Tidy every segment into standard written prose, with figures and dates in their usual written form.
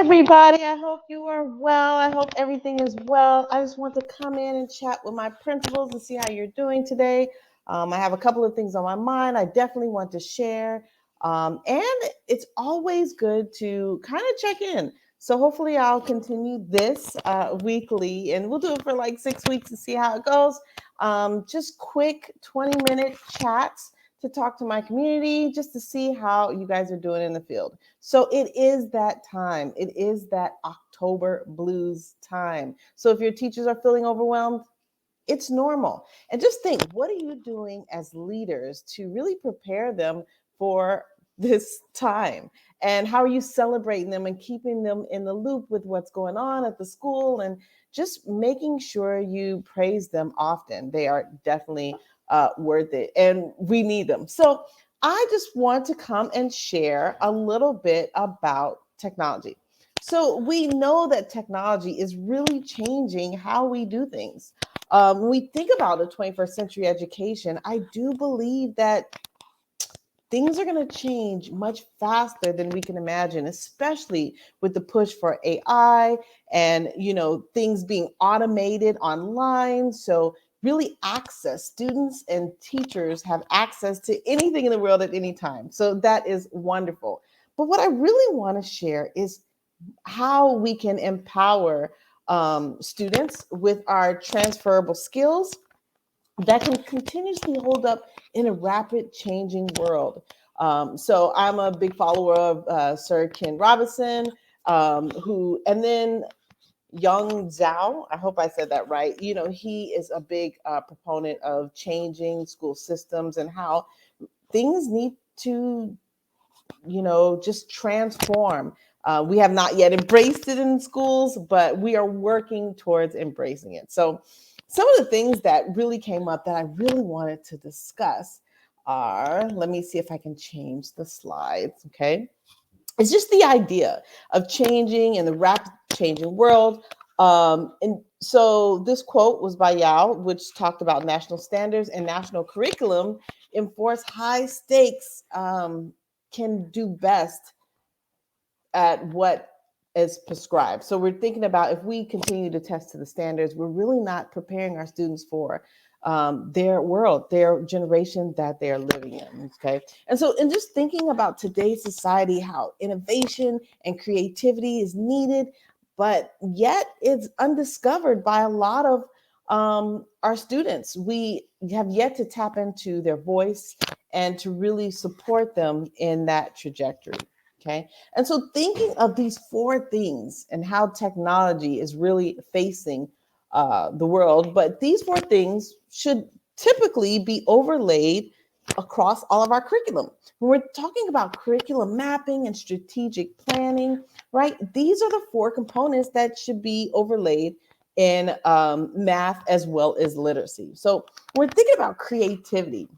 everybody. I hope you are well. I hope everything is well. I just want to come in and chat with my principals and see how you're doing today. I have a couple of things on my mind I definitely want to share. And it's always good to kind of check in. So hopefully I'll continue this weekly and we'll do it for like 6 weeks to see how it goes. Just quick 20-minute chats to talk to my community just to see how you guys are doing in the field. So it is that time. It is that October blues time. So if your teachers are feeling overwhelmed, it's normal. And just think, what are you doing as leaders to really prepare them for this time? And how are you celebrating them and keeping them in the loop with what's going on at the school and just making sure you praise them often? They are definitely worth it and we need them. So I just want to come and share a little bit about technology. So we know that technology is really changing how we do things. When we think about a 21st century education, I do believe that things are going to change much faster than we can imagine, especially with the push for AI and, things being automated online. So really students and teachers have access to anything in the world at any time. So that is wonderful. But what I really want to share is how we can empower students with our transferable skills that can continuously hold up in a rapid changing world. So I'm a big follower of Sir Ken Robinson, and then Young Zhao, I hope I said that right. He is a big proponent of changing school systems and how things need to, just transform. We have not yet embraced it in schools, but we are working towards embracing it. So some of the things that really came up that I really wanted to discuss are, let me see if I can change the slides, okay? It's just the idea of changing in the rapid changing world. And so this quote was by Yao, which talked about national standards and national curriculum enforce high stakes can do best at what is prescribed. So we're thinking about if we continue to test to the standards, we're really not preparing our students for their world, their generation that they're living in. Okay. And so, in just thinking about today's society, how innovation and creativity is needed, but yet it's undiscovered by a lot of our students. We have yet to tap into their voice and to really support them in that trajectory. Okay. And so thinking of these four things and how technology is really facing the world, but these four things should typically be overlaid across all of our curriculum. When we're talking about curriculum mapping and strategic planning, right? These are the four components that should be overlaid in math as well as literacy. So we're thinking about creativity,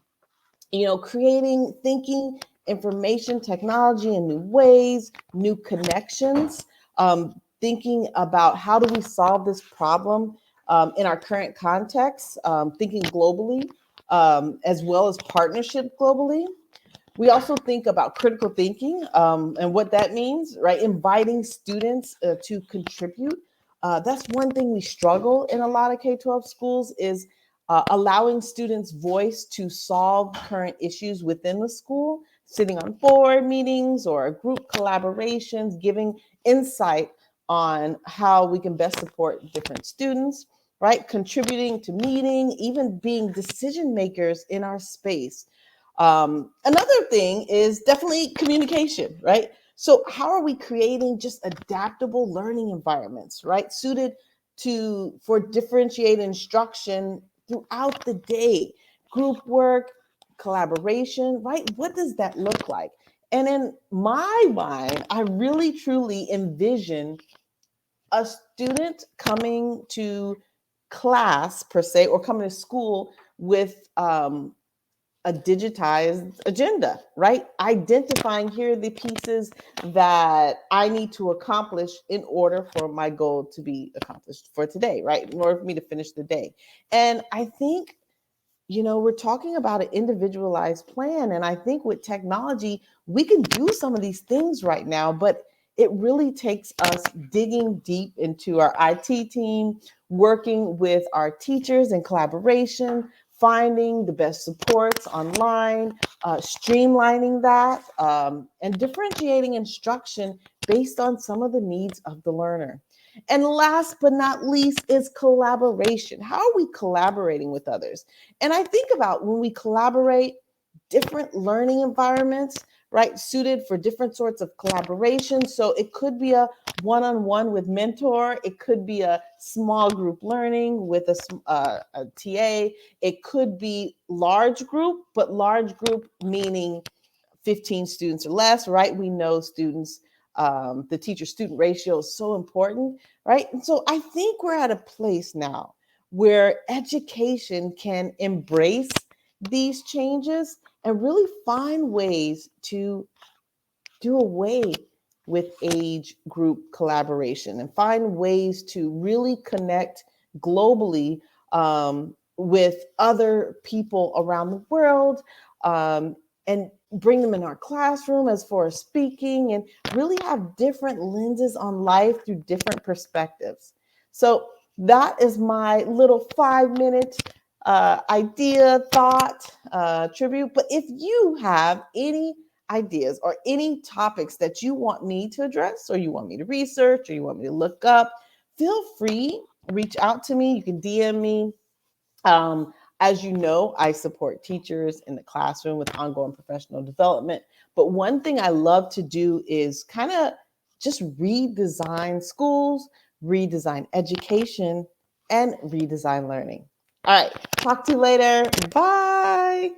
creating, thinking, information technology in new ways, new connections, thinking about how do we solve this problem in our current context, thinking globally, as well as partnership globally. We also think about critical thinking and what that means, right? Inviting students to contribute. That's one thing we struggle in a lot of K-12 schools is allowing students voice to solve current issues within the school, sitting on board meetings or group collaborations, giving insight on how we can best support different students, right? Contributing to meeting, even being decision makers in our space. Another thing is definitely communication, right? So how are we creating just adaptable learning environments, right? Suited for differentiated instruction throughout the day, group work, collaboration, right? What does that look like? And in my mind, I really truly envision a student coming to class per se, or coming to school with a digitized agenda, right? Identifying here are the pieces that I need to accomplish in order for my goal to be accomplished for today, right? In order for me to finish the day. And I think, we're talking about an individualized plan. And I think with technology, we can do some of these things right now, but it really takes us digging deep into our IT team, working with our teachers in collaboration, finding the best supports online, streamlining that, and differentiating instruction based on some of the needs of the learner. And last but not least is collaboration. How are we collaborating with others? And I think about when we collaborate, different learning environments, right, suited for different sorts of collaboration. So it could be a one-on-one with mentor. It could be a small group learning with a TA. It could be large group, but large group meaning 15 students or less, right? We know students, the teacher-student ratio is so important, right? And so I think we're at a place now where education can embrace these changes and really find ways to do away with age group collaboration and find ways to really connect globally with other people around the world, and bring them in our classroom as far as speaking, and really have different lenses on life through different perspectives. So that is my little 5 minute idea, thought, tribute. But if you have any ideas or any topics that you want me to address, or you want me to research, or you want me to look up, feel free, reach out to me. You can DM me. As you know, I support teachers in the classroom with ongoing professional development. But one thing I love to do is kind of just redesign schools, redesign education, and redesign learning. All right, talk to you later. Bye.